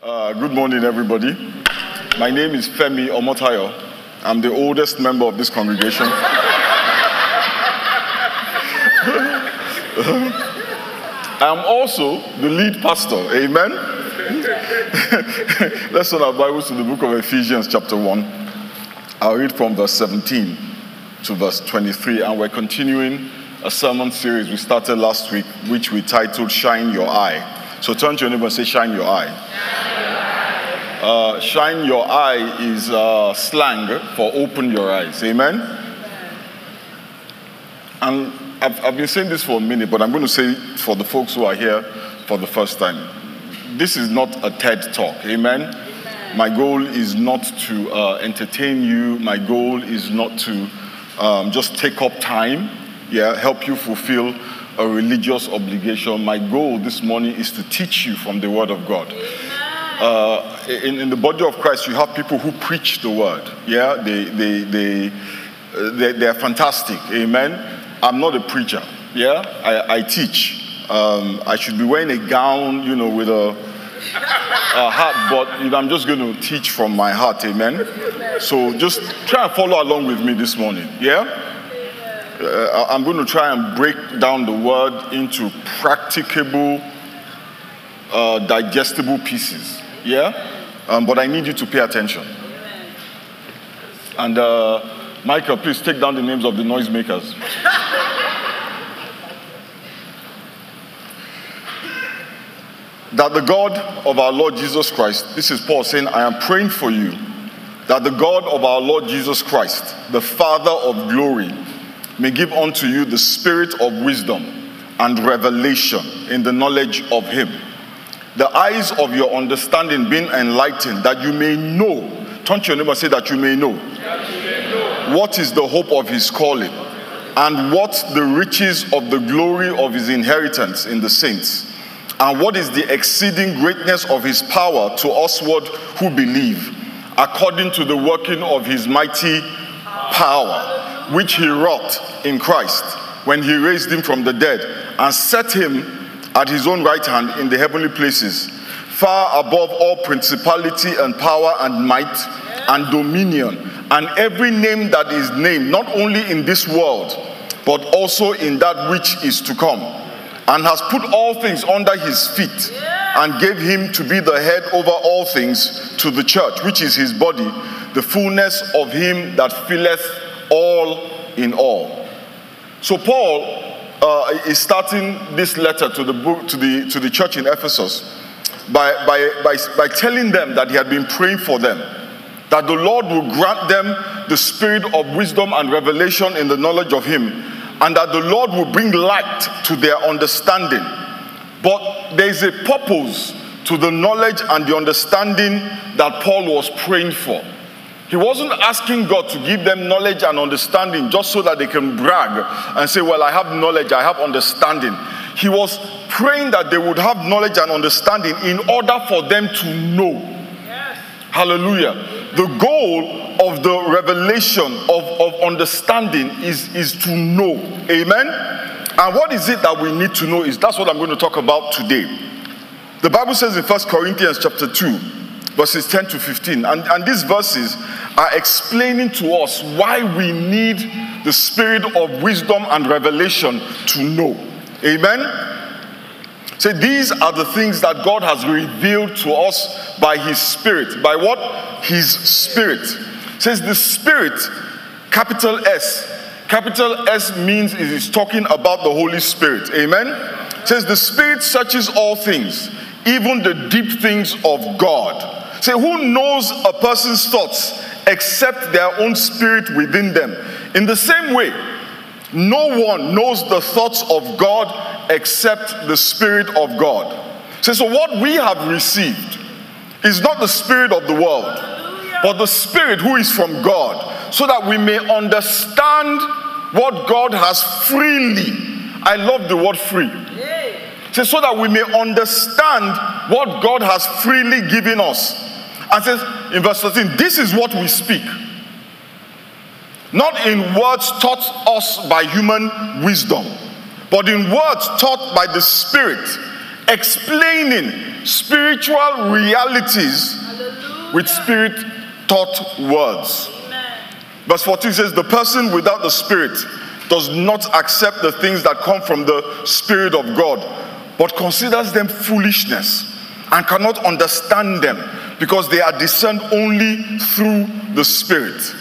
Good morning, everybody. My name is Femi Omotayo. I'm the oldest member of this congregation. I'm also the lead pastor. Amen. Let's turn our Bibles to the book of Ephesians chapter 1. I'll read from verse 17 to verse 23, and we're continuing a sermon series we started last week, which we titled Shine Your Eye. So turn to your neighbor and say, Shine Your Eye. Shine your eye is slang for open your eyes. Amen? And I've been saying this for a minute, but I'm going to say it for the folks who are here for the first time. This is not a TED Talk. Amen? My goal is not to entertain you. My goal is not to just take up time, help you fulfill a religious obligation. My goal this morning is to teach you from the Word of God. In the body of Christ, you have people who preach the word. Yeah, they're fantastic. Amen. I'm not a preacher. Yeah, I teach. I should be wearing a gown, with a hat, but I'm just going to teach from my heart. Amen. So just try and follow along with me this morning. Yeah. I'm going to try and break down the word into practicable, digestible pieces. Yeah? But I need you to pay attention. And Michael, please take down the names of the noisemakers. That the God of our Lord Jesus Christ, this is Paul saying, I am praying for you, that the God of our Lord Jesus Christ, the Father of glory, may give unto you the spirit of wisdom and revelation in the knowledge of him. The eyes of your understanding being enlightened, that you may know. Turn to your neighbor and say that you may know. What is the hope of his calling, and what the riches of the glory of his inheritance in the saints, and what is the exceeding greatness of his power to usward who believe, according to the working of his mighty power, which he wrought in Christ when he raised him from the dead and set him at his own right hand in the heavenly places, far above all principality and power and might and dominion, and every name that is named, not only in this world, but also in that which is to come, and has put all things under his feet, and gave him to be the head over all things to the church, which is his body, the fullness of him that filleth all in all. So Paul is starting this letter to the church in Ephesus by telling them that he had been praying for them, that the Lord will grant them the spirit of wisdom and revelation in the knowledge of him, and that the Lord will bring light to their understanding. But there is a purpose to the knowledge and the understanding that Paul was praying for. He wasn't asking God to give them knowledge and understanding just so that they can brag and say, well, I have knowledge, I have understanding. He was praying that they would have knowledge and understanding in order for them to know. Yes. Hallelujah. The goal of the revelation of understanding is to know. Amen? And what is it that we need to know that's what I'm going to talk about today. The Bible says in 1 Corinthians chapter 2, verses 10 to 15. And these verses are explaining to us why we need the spirit of wisdom and revelation to know. Amen? So these are the things that God has revealed to us by his spirit. By what? His spirit. It says the spirit, capital S. Capital S means it is talking about the Holy Spirit. Amen? It says the spirit searches all things, even the deep things of God. Say, who knows a person's thoughts except their own spirit within them? In the same way, no one knows the thoughts of God except the Spirit of God. So what we have received is not the spirit of the world, but the Spirit who is from God, so that we may understand what God has freely. I love the word free. So that we may understand what God has freely given us. And says in verse 13, this is what we speak, not in words taught us by human wisdom, but in words taught by the Spirit, explaining spiritual realities with spirit-taught words. Verse 14 says, the person without the Spirit does not accept the things that come from the Spirit of God, but considers them foolishness and cannot understand them because they are discerned only through the Spirit.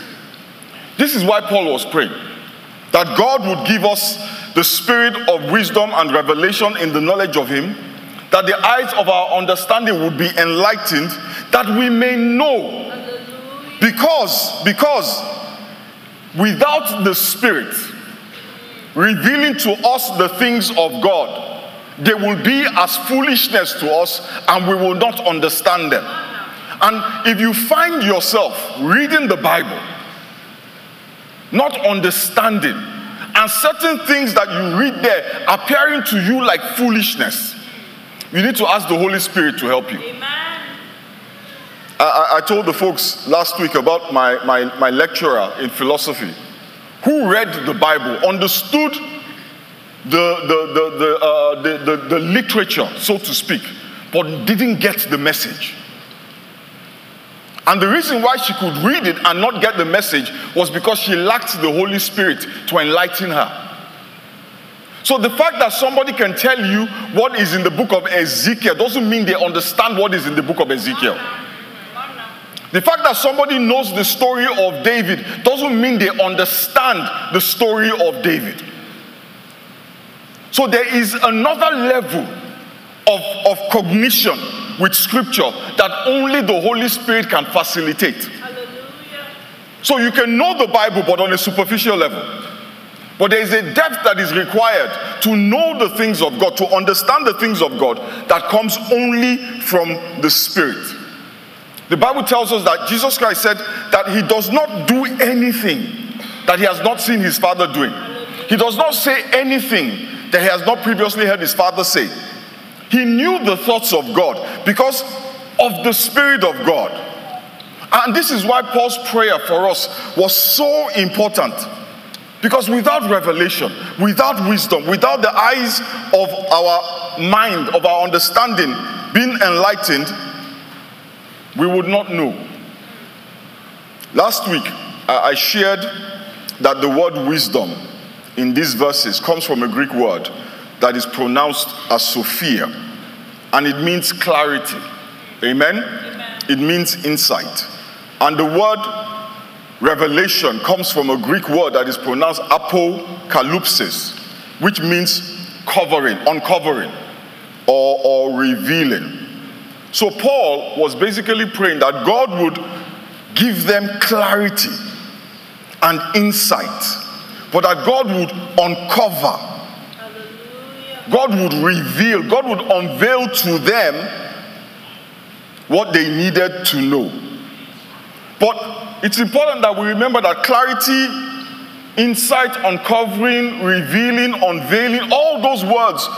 This is why Paul was praying, that God would give us the spirit of wisdom and revelation in the knowledge of Him, that the eyes of our understanding would be enlightened, that we may know. Because without the Spirit revealing to us the things of God, they will be as foolishness to us and we will not understand them. And if you find yourself reading the Bible, not understanding, and certain things that you read there appearing to you like foolishness, you need to ask the Holy Spirit to help you. Amen. I told the folks last week about my lecturer in philosophy who read the Bible, understood the literature, so to speak, but didn't get the message. And the reason why she could read it and not get the message was because she lacked the Holy Spirit to enlighten her. So the fact that somebody can tell you what is in the book of Ezekiel doesn't mean they understand what is in the book of Ezekiel. The fact that somebody knows the story of David doesn't mean they understand the story of David. So there is another level of cognition with scripture that only the Holy Spirit can facilitate. Hallelujah. So you can know the Bible but on a superficial level. But there is a depth that is required to know the things of God, to understand the things of God, that comes only from the Spirit. The Bible tells us that Jesus Christ said that He does not do anything that He has not seen His Father doing. He does not say anything that He has not previously heard His Father say. He knew the thoughts of God because of the Spirit of God. And this is why Paul's prayer for us was so important. Because without revelation, without wisdom, without the eyes of our mind, of our understanding being enlightened, we would not know. Last week, I shared that the word wisdom in these verses comes from a Greek word that is pronounced as Sophia, and it means clarity. Amen? Amen. It means insight. And the word revelation comes from a Greek word that is pronounced apocalypsis, which means covering, uncovering, or revealing. So Paul was basically praying that God would give them clarity and insight, but that God would uncover, God would reveal, God would unveil to them what they needed to know. But it's important that we remember that clarity, insight, uncovering, revealing, unveiling, all those words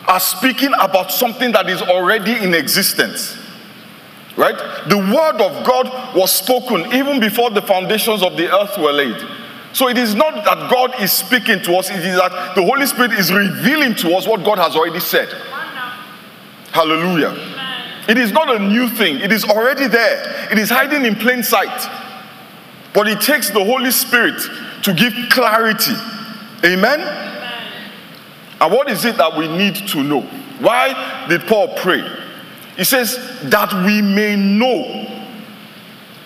are speaking about something that is already in existence. Right? The word of God was spoken even before the foundations of the earth were laid. So it is not that God is speaking to us, it is that the Holy Spirit is revealing to us what God has already said. Hallelujah. It is not a new thing. It is already there. It is hiding in plain sight. But it takes the Holy Spirit to give clarity. Amen? And what is it that we need to know? Why did Paul pray? He says, that we may know.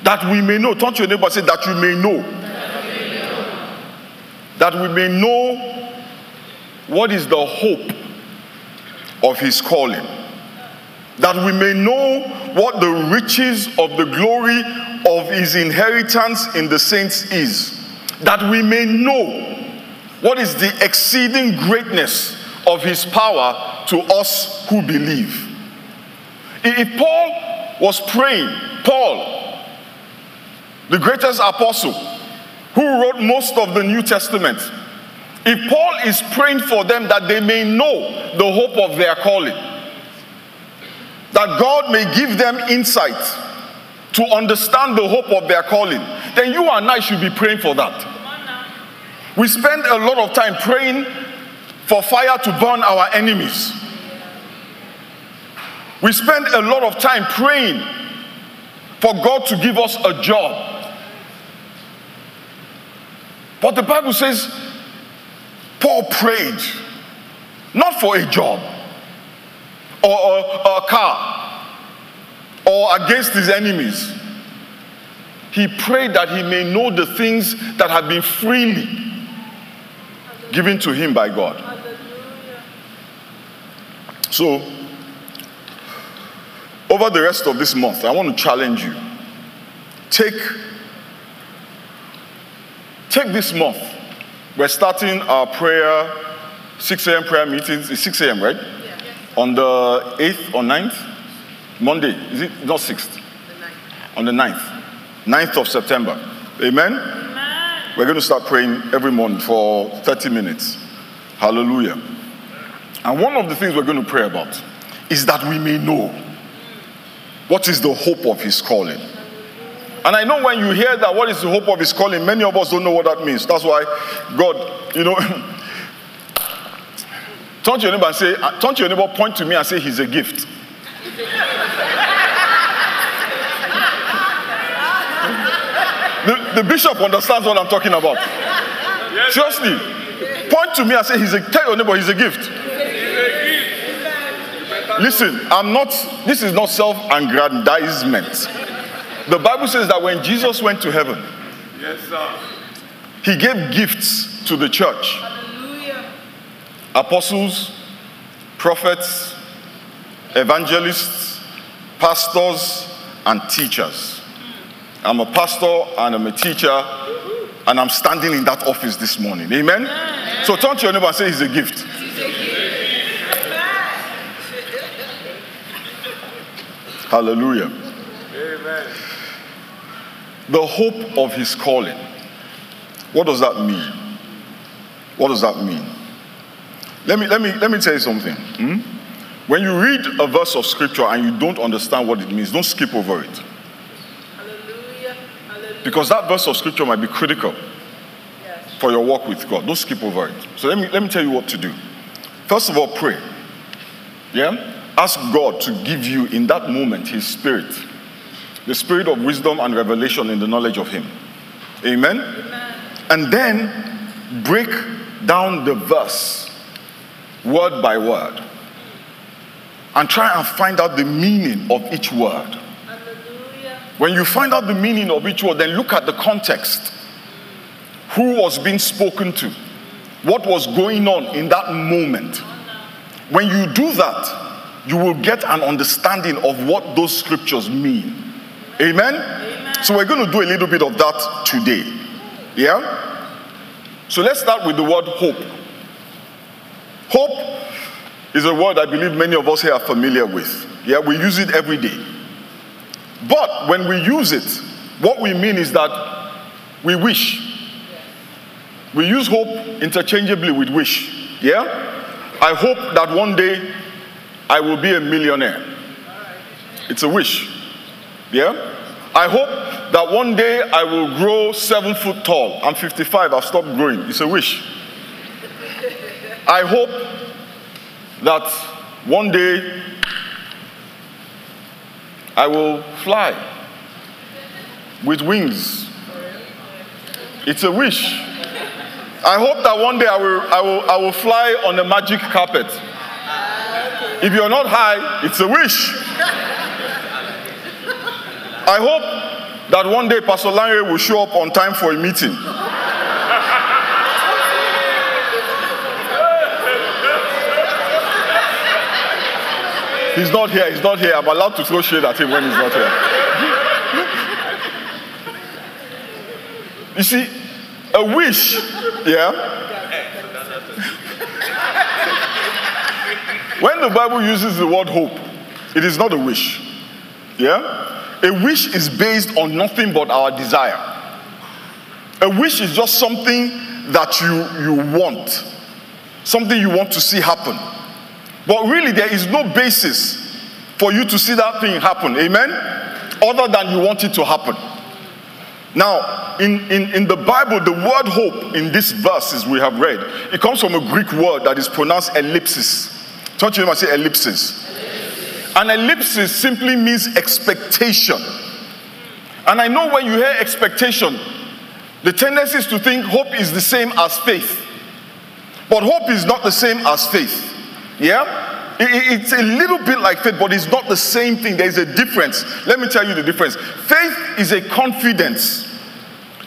That we may know. Turn to your neighbor and say, that you may know. That we may know what is the hope of His calling. That we may know what the riches of the glory of His inheritance in the saints is. That we may know what is the exceeding greatness of His power to us who believe. If Paul was praying, Paul, the greatest apostle, who wrote most of the New Testament, if Paul is praying for them that they may know the hope of their calling, that God may give them insight to understand the hope of their calling, then you and I should be praying for that. We spend a lot of time praying for fire to burn our enemies. We spend a lot of time praying for God to give us a job. But the Bible says Paul prayed not for a job or a car or against his enemies. He prayed that he may know the things that have been freely given to him by God. So, over the rest of this month, I want to challenge you. Take this month. We're starting our prayer, 6 a.m. prayer meetings. It's 6 a.m., right? Yeah. On the 8th or 9th? Monday. Is it not 6th? The 9th. On the 9th. 9th of September. Amen? Amen? We're going to start praying every morning for 30 minutes. Hallelujah. And one of the things we're going to pray about is that we may know what is the hope of his calling. And I know when you hear that, what is the hope of his calling, many of us don't know what that means. That's why God, turn to your neighbor and say, turn to your neighbor, point to me and say, he's a gift. The bishop understands what I'm talking about. Yes. Seriously. Point to me and say, tell your neighbor, he's a gift. Listen, this is not self-aggrandizement. The Bible says that when Jesus went to heaven, yes, sir, he gave gifts to the church. Hallelujah. Apostles, prophets, evangelists, pastors, and teachers. I'm a pastor and I'm a teacher, and I'm standing in that office this morning. Amen? Amen. So turn to your neighbor and say, he's a gift. He's a gift. Hallelujah. Amen. The hope of his calling. What does that mean? What does that mean? Let me tell you something. When you read a verse of scripture and you don't understand what it means, don't skip over it. Hallelujah. Hallelujah. Because that verse of scripture might be critical for your walk with God. Don't skip over it. So let me tell you what to do. First of all, pray. Yeah? Ask God to give you in that moment his spirit. The spirit of wisdom and revelation in the knowledge of him. Amen? Amen. And then break down the verse word by word and try and find out the meaning of each word. Hallelujah. When you find out the meaning of each word, then look at the context. Who was being spoken to? What was going on in that moment? When you do that, you will get an understanding of what those scriptures mean. Amen? Amen? So we're going to do a little bit of that today. Yeah? So let's start with the word hope. Hope is a word I believe many of us here are familiar with. Yeah, we use it every day. But when we use it, what we mean is that we wish. We use hope interchangeably with wish. Yeah? I hope that one day I will be a millionaire. It's a wish. Yeah? I hope that one day I will grow 7 foot tall. I'm 55, I've stopped growing. It's a wish. I hope that one day I will fly with wings. It's a wish. I hope that one day I will fly on a magic carpet. If you're not high, it's a wish. I hope that one day Pastor Larry will show up on time for a meeting. He's not here, he's not here. I'm allowed to throw shade at him when he's not here. You see, a wish, yeah? When the Bible uses the word hope, it is not a wish. Yeah? A wish is based on nothing but our desire. A wish is just something that you want. Something you want to see happen. But really there is no basis for you to see that thing happen. Amen? Other than you want it to happen. Now, in the Bible, the word hope in these verses we have read, it comes from a Greek word that is pronounced ellipsis. Touch him and say ellipsis. An ellipsis simply means expectation. And I know when you hear expectation, the tendency is to think hope is the same as faith. But hope is not the same as faith. Yeah? It's a little bit like faith, but it's not the same thing. There's a difference. Let me tell you the difference. Faith is a confidence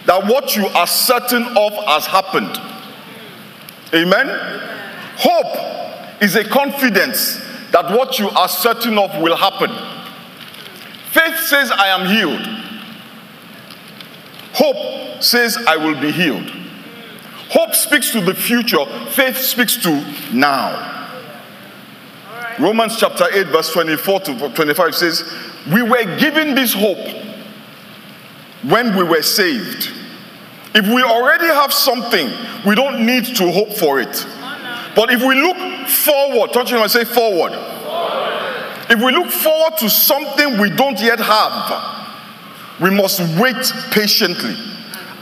that what you are certain of has happened. Amen? Hope is a confidence that what you are certain of will happen. Faith says, I am healed. Hope says, I will be healed. Hope speaks to the future. Faith speaks to now. Romans chapter 8 verse 24 to 25 says, we were given this hope when we were saved. If we already have something, we don't need to hope for it. But if we look forward, touch him and say forward. If we look forward to something we don't yet have, we must wait patiently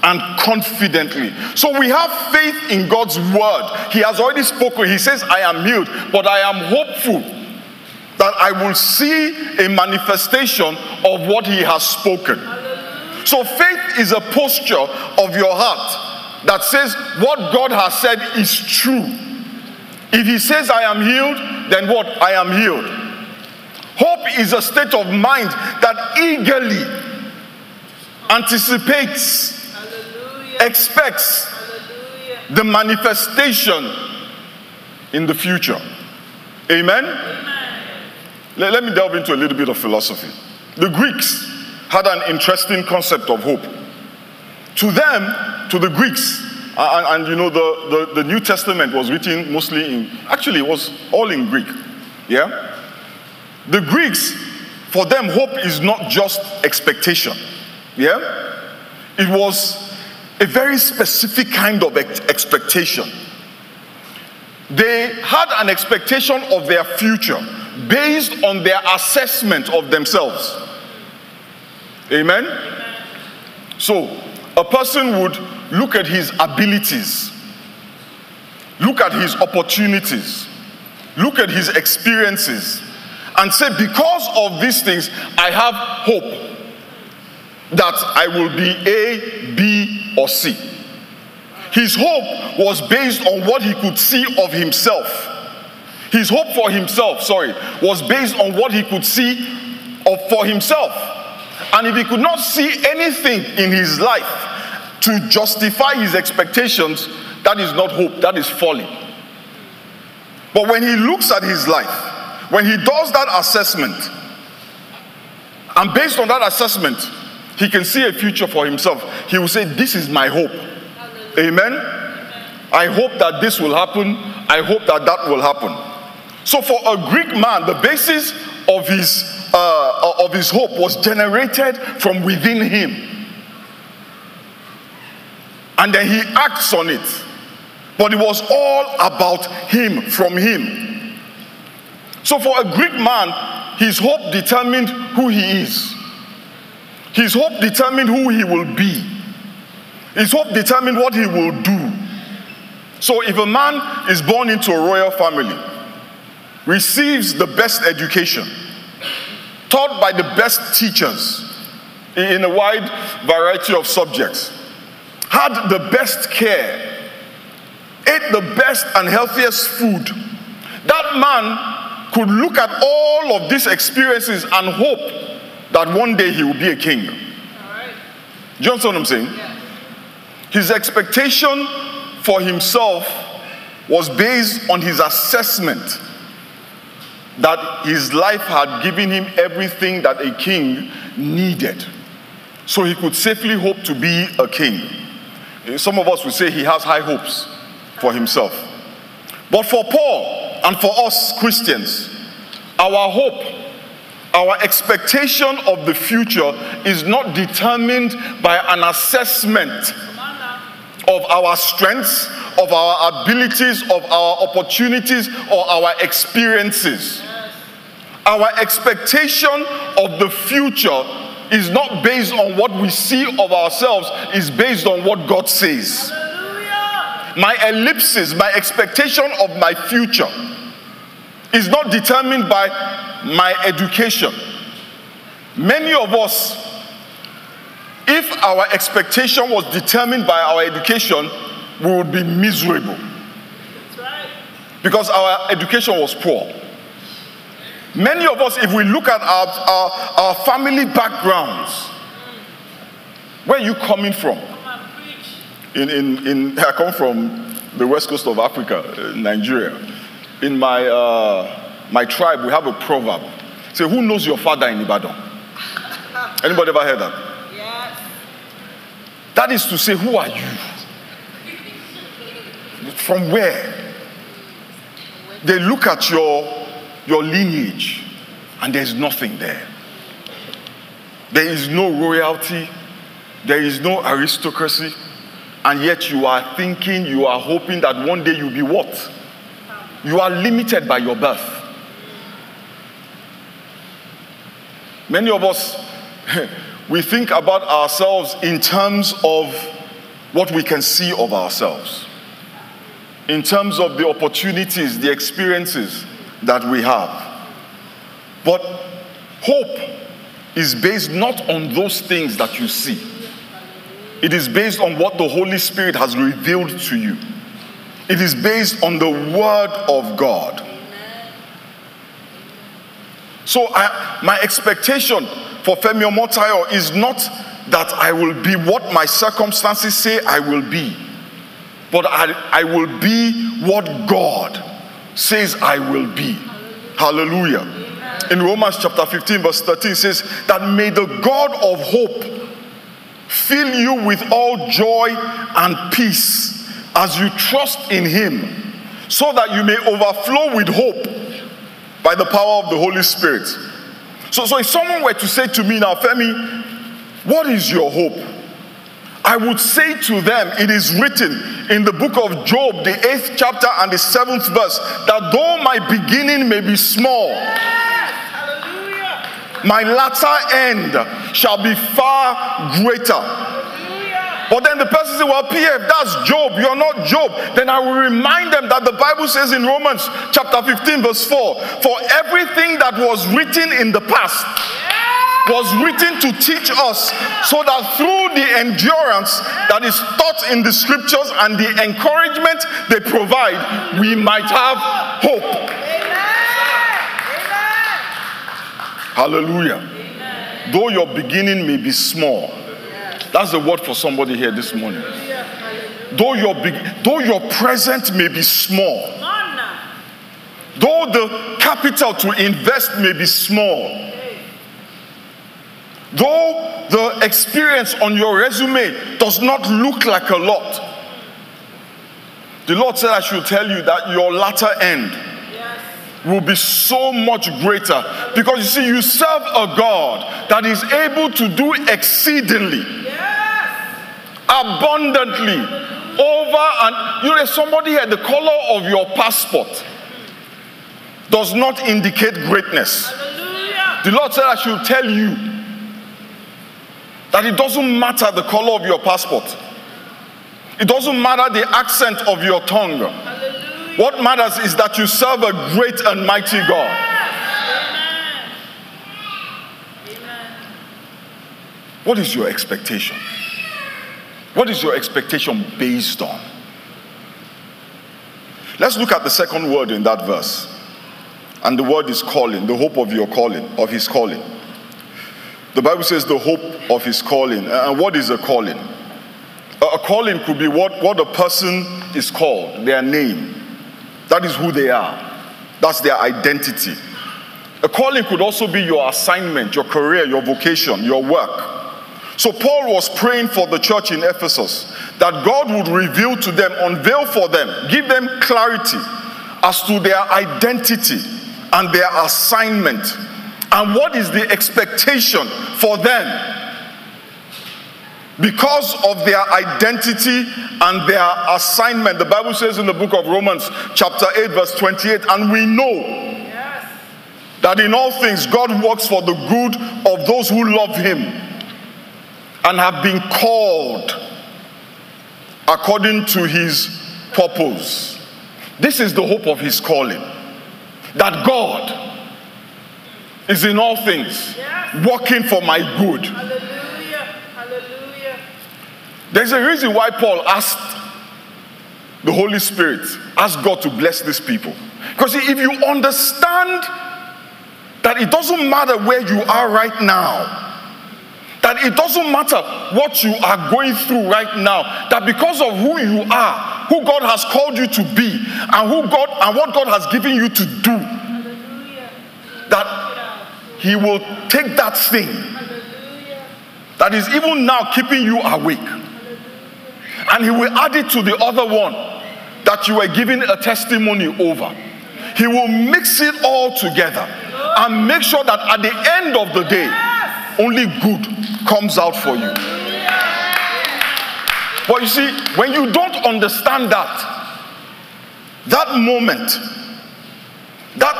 and confidently. So we have faith in God's word. He has already spoken. He says, I am healed, but I am hopeful that I will see a manifestation of what he has spoken. So faith is a posture of your heart that says what God has said is true. If he says I am healed, then what? I am healed. Hope is a state of mind that eagerly anticipates, expects the manifestation in the future. Amen? Let me delve into a little bit of philosophy. The Greeks had an interesting concept of hope. To them, to the Greeks, and you know the New Testament was written mostly in, actually it was all in Greek. Yeah? The Greeks, for them, hope is not just expectation. Yeah? It was a very specific kind of expectation. They had an expectation of their future based on their assessment of themselves. Amen? So, a person would look at his abilities, look at his opportunities, look at his experiences, and say, because of these things, I have hope that I will be A, B, or C. His hope was based on what he could see of himself. His hope for himself, was based on what he could see for himself. And if he could not see anything in his life to justify his expectations, that is not hope, that is folly. But when he looks at his life, when he does that assessment, and based on that assessment, he can see a future for himself, he will say, this is my hope. Amen? I hope that this will happen. I hope that that will happen. So for a Greek man, the basis of his hope was generated from within him. And then he acts on it. But it was all about him, from him. So for a Greek man, his hope determined who he is. His hope determined who he will be. His hope determined what he will do. So if a man is born into a royal family, receives the best education, taught by the best teachers in a wide variety of subjects, had the best care, ate the best and healthiest food, that man could look at all of these experiences and hope that one day he will be a king. Do you understand what I'm saying? Yeah. His expectation for himself was based on his assessment that his life had given him everything that a king needed. So he could safely hope to be a king. Some of us would say he has high hopes for himself. But for Paul and for us Christians, our hope, our expectation of the future is not determined by an assessment of our strengths, of our abilities, of our opportunities, or our experiences. Our expectation of the future is not based on what we see of ourselves, it's based on what God says. Hallelujah. My ellipsis, my expectation of my future is not determined by my education. Many of us, if our expectation was determined by our education, we would be miserable. That's right. Because our education was poor. Many of us, if we look at our family backgrounds, where are you coming from? Come on, preach. I come from the west coast of Africa, Nigeria. In my tribe, we have a proverb. Say, who knows your father in Ibadan? Anybody ever heard that? Yes. That is to say, who are you? From where? They look at your lineage, and there's nothing there. There is no royalty. There is no aristocracy. And yet you are thinking, you are hoping that one day you'll be what? You are limited by your birth. Many of us, we think about ourselves in terms of what we can see of ourselves. In terms of the opportunities, the experiences that we have. But hope is based not on those things that you see. It is based on what the Holy Spirit has revealed to you. It is based on the Word of God. So my expectation for Femi Omotayo is not that I will be what my circumstances say I will be, but I will be what God says I will be. Hallelujah. In Romans chapter 15 verse 13 it says that may the God of hope fill you with all joy and peace as you trust in him, so that you may overflow with hope by the power of the Holy Spirit. So if someone were to say to me now, Femi, what is your hope? I would say to them, it is written in the book of Job, the 8th chapter and the 7th verse, that though my beginning may be small, my latter end shall be far greater. But then the person says, well, PF, that's Job. You're not Job. Then I will remind them that the Bible says in Romans chapter 15 verse 4, for everything that was written in the past was written to teach us, so that through the endurance that is taught in the scriptures and the encouragement they provide, we might have hope. Hallelujah. Though your beginning may be small. That's the word for somebody here this morning. Though your present may be small, though the capital to invest may be small, though the experience on your resume does not look like a lot, the Lord said I should tell you that your latter end will be so much greater, because you see, you serve a God that is able to do exceedingly, abundantly, over and there's somebody here, the color of your passport does not indicate greatness. The Lord said I should tell you that it doesn't matter the color of your passport. It doesn't matter the accent of your tongue. What matters is that you serve a great and mighty God. What is your expectation? What is your expectation based on? Let's look at the second word in that verse. And the word is calling, the hope of your calling, of his calling. The Bible says the hope of his calling. And what is a calling? A calling could be what a person is called, their name. That is who they are. That's their identity. A calling could also be your assignment, your career, your vocation, your work. So Paul was praying for the church in Ephesus that God would reveal to them, unveil for them, give them clarity as to their identity and their assignment, and what is the expectation for them because of their identity and their assignment. The Bible says in the book of Romans chapter 8 verse 28, and we know that in all things God works for the good of those who love him and have been called according to his purpose. This is the hope of his calling. That God is in all things working for my good. Hallelujah. Hallelujah. There's a reason why Paul asked the Holy Spirit, asked God to bless these people. Because if you understand that it doesn't matter where you are right now, that it doesn't matter what you are going through right now, that because of who you are, who God has called you to be, and what God has given you to do, that He will take that thing that is even now keeping you awake, and He will add it to the other one that you were giving a testimony over. He will mix it all together and make sure that at the end of the day, only good comes out for you. But you see, when you don't understand that moment, that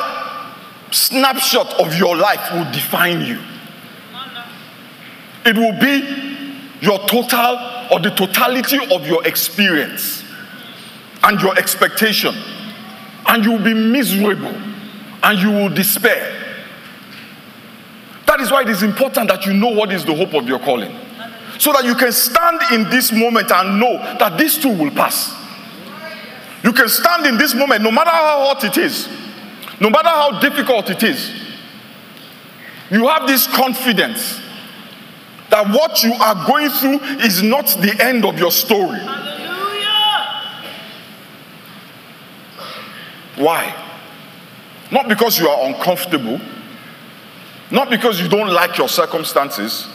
snapshot of your life will define you. It will be your total or the totality of your experience and your expectation. And you will be miserable and you will despair. That is why it is important that you know what is the hope of your calling. So that you can stand in this moment and know that this too will pass. You can stand in this moment no matter how hot it is, no matter how difficult it is. You have this confidence that what you are going through is not the end of your story. Why? Not because you are uncomfortable, not because you don't like your circumstances,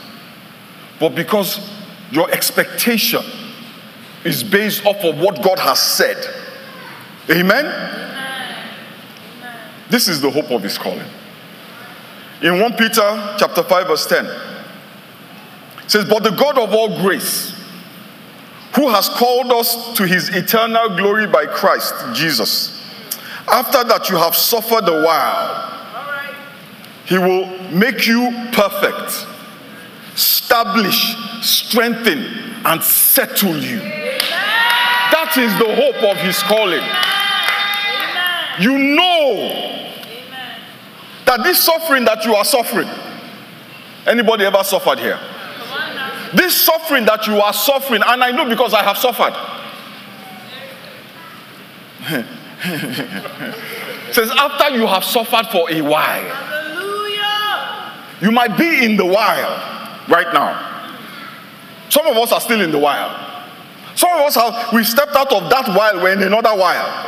but because your expectation is based off of what God has said. Amen? This is the hope of His calling. In 1 Peter chapter 5 verse 10, it says, "But the God of all grace, who has called us to His eternal glory by Christ Jesus, after that you have suffered a while, He will make you perfect, establish, strengthen, and settle you." That is the hope of His calling. You know that this suffering that you are suffering, anybody ever suffered here? This suffering that you are suffering, and I know because I have suffered. It says after you have suffered for a while. You might be in the while right now. Some of us are still in the while. Some of us we stepped out of that while, we're in another while.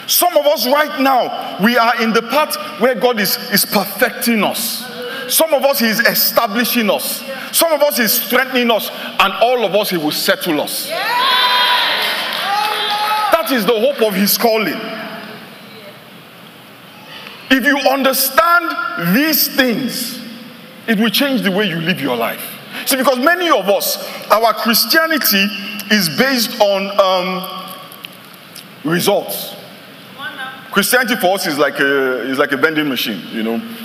Some of us right now, we are in the part where God is perfecting us. Some of us He is establishing us. Some of us He is strengthening us. And all of us He will settle us. That is the hope of His calling. If you understand these things, it will change the way you live your life. See, because many of us, our Christianity is based on results. Christianity for us is like a vending machine,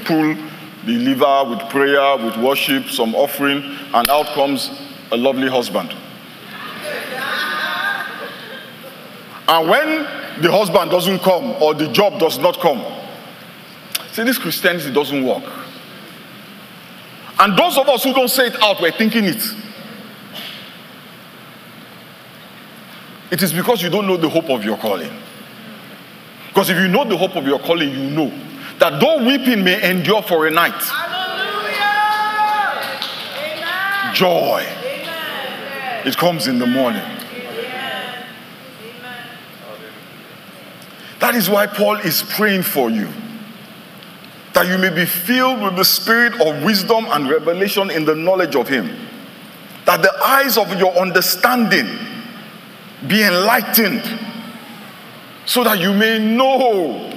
pull, deliver with prayer, with worship, some offering, and out comes a lovely husband. And when the husband doesn't come or the job does not come, see, this Christianity doesn't work. And those of us who don't say it out, we're thinking it. It is because you don't know the hope of your calling. Because if you know the hope of your calling, you know that though weeping may endure for a night, Amen. Joy, Amen. It comes in the morning. Amen. That is why Paul is praying for you, that you may be filled with the spirit of wisdom and revelation in the knowledge of Him, that the eyes of your understanding be enlightened, so that you may know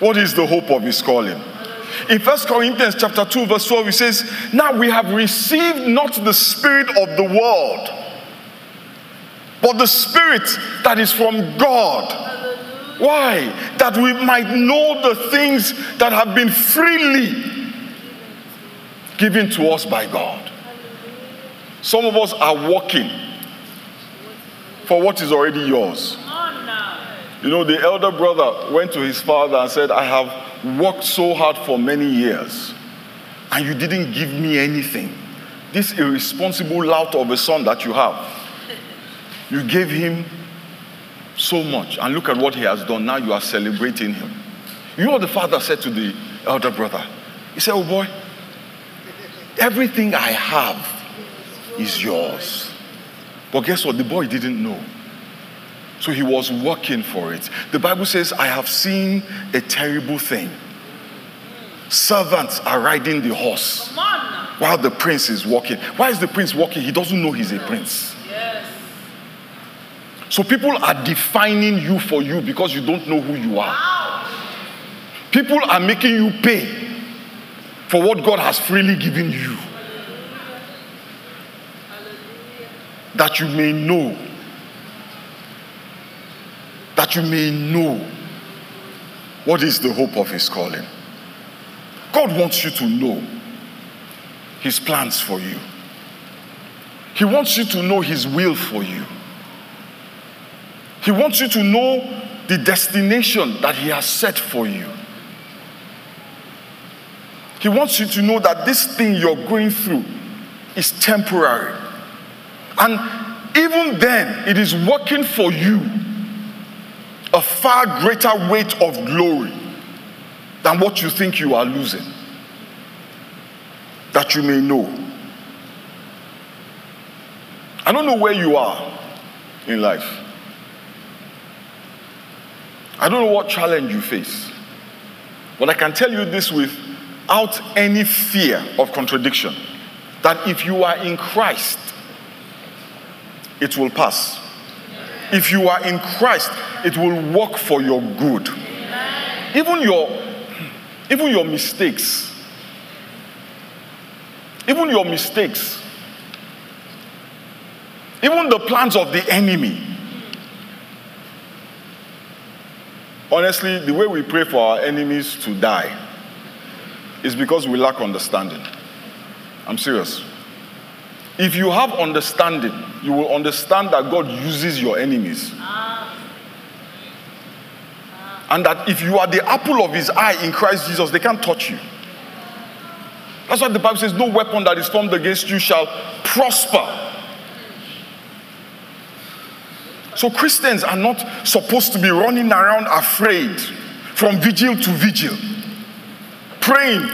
what is the hope of His calling. In 1 Corinthians chapter 2 verse 12, it says, "Now we have received not the spirit of the world, but the Spirit that is from God." Why? That we might know the things that have been freely given to us by God. Some of us are working for what is already yours. You know, the elder brother went to his father and said, I have worked so hard for many years, and you didn't give me anything. This irresponsible lout of a son that you have, you gave him so much, and look at what he has done. Now you are celebrating him. You know what the father said to the elder brother? He said, oh boy, everything I have is yours. But guess what? The boy didn't know. So he was working for it. The Bible says, I have seen a terrible thing. Servants are riding the horse while the prince is walking. Why is the prince walking? He doesn't know he's a prince. Yes. So people are defining you for you because you don't know who you are. People are making you pay for what God has freely given you. That you may know. That you may know what is the hope of his calling. God wants you to know his plans for you. He wants you to know his will for you. He wants you to know the destination that he has set for you. He wants you to know that this thing you're going through is temporary. And even then, it is working for you a far greater weight of glory than what you think you are losing. That you may know. I don't know where you are in life. I don't know what challenge you face. But I can tell you this without any fear of contradiction. That if you are in Christ, it will pass. If you are in Christ, it will work for your good. Even your mistakes. Even your mistakes. Even the plans of the enemy. Honestly, the way we pray for our enemies to die is because we lack understanding. I'm serious. If you have understanding, you will understand that God uses your enemies. And that if you are the apple of his eye in Christ Jesus, they can't touch you. That's why the Bible says, no weapon that is formed against you shall prosper. So Christians are not supposed to be running around afraid from vigil to vigil, praying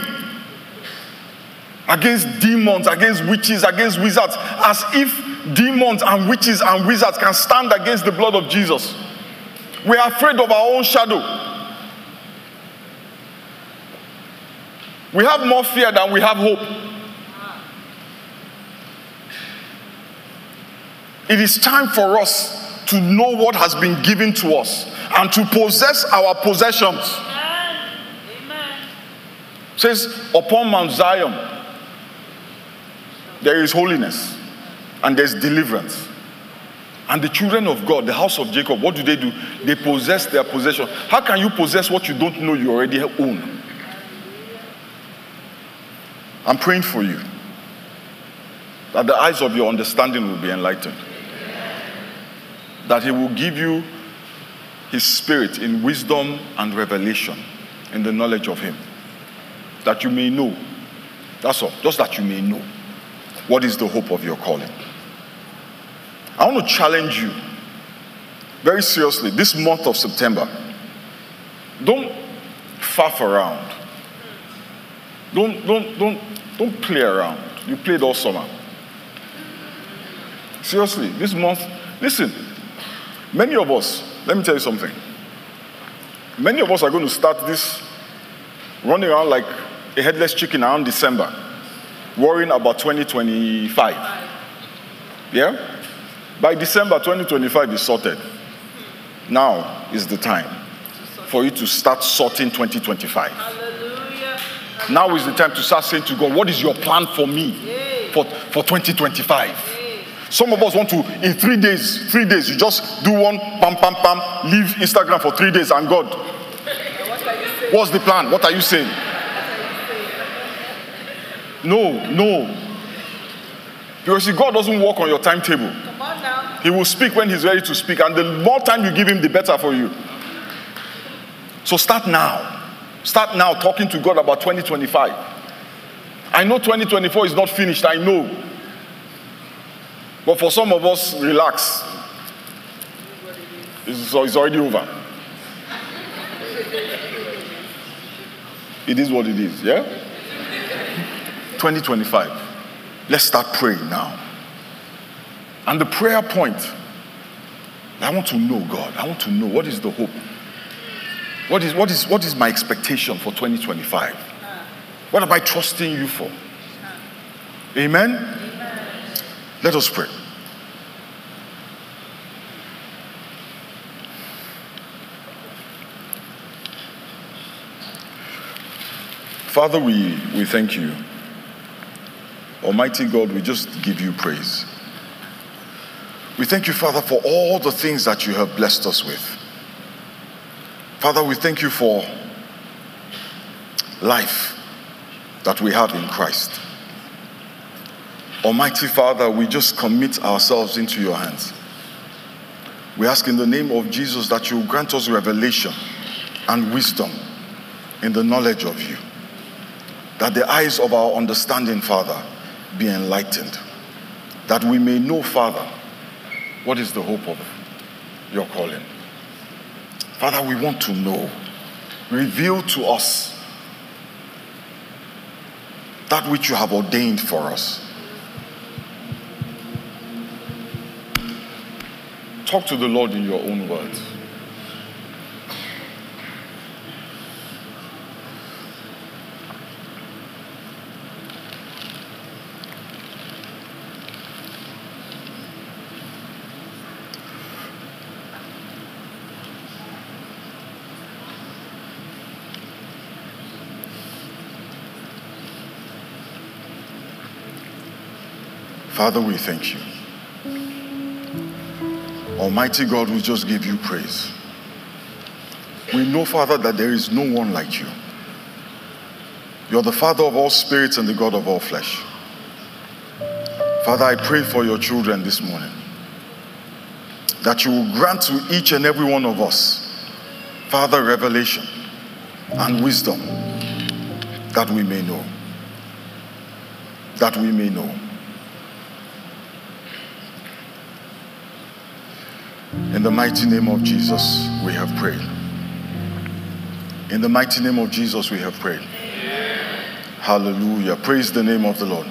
against demons, against witches, against wizards, as if demons and witches and wizards can stand against the blood of Jesus. We are afraid of our own shadow. We have more fear than we have hope. It is time for us to know what has been given to us and to possess our possessions. Amen. It says, upon Mount Zion, there is holiness and there's deliverance. And the children of God, the house of Jacob, what do? They possess their possession. How can you possess what you don't know you already own? I'm praying for you that the eyes of your understanding will be enlightened. That he will give you his spirit in wisdom and revelation in the knowledge of him. That you may know. That's all. Just that you may know what is the hope of your calling. I want to challenge you very seriously this month of September. Don't faff around. Don't play around. You played all summer. Seriously, this month, listen. Many of us, let me tell you something. Many of us are going to start this running around like a headless chicken around December, worrying about 2025. Yeah? By December 2025 is sorted. Now is the time for you to start sorting 2025. Hallelujah. Now is the time to start saying to God, what is your plan for me for 2025? Some of us want to, in 3 days, you just do one, pam, pam, pam, leave Instagram for 3 days, and God. What's the plan? What are you saying? No. Because see, God doesn't work on your timetable. Come on now. He will speak when he's ready to speak, and the more time you give him, the better for you. So start now. Start now talking to God about 2025. I know 2024 is not finished, I know. But for some of us, relax. It's already over. It is what it is, yeah? 2025. Let's start praying now. And the prayer point, I want to know God. I want to know what is the hope. What is my expectation for 2025? What am I trusting you for? Amen? Let us pray. Father, we thank you. Almighty God, we just give you praise. We thank you, Father, for all the things that you have blessed us with. Father, we thank you for life that we have in Christ. Almighty Father, we just commit ourselves into your hands. We ask in the name of Jesus that you grant us revelation and wisdom in the knowledge of you. That the eyes of our understanding, Father, be enlightened. That we may know, Father, what is the hope of your calling. Father, we want to know. Reveal to us that which you have ordained for us. Talk to the Lord in your own words. Father, we thank you. Almighty God, we just give you praise. We know, Father, that there is no one like you. You're the Father of all spirits and the God of all flesh. Father, I pray for your children this morning, that you will grant to each and every one of us, Father, revelation and wisdom, that we may know. That we may know. In the mighty name of Jesus, we have prayed. In the mighty name of Jesus, we have prayed. Hallelujah. Praise the name of the Lord.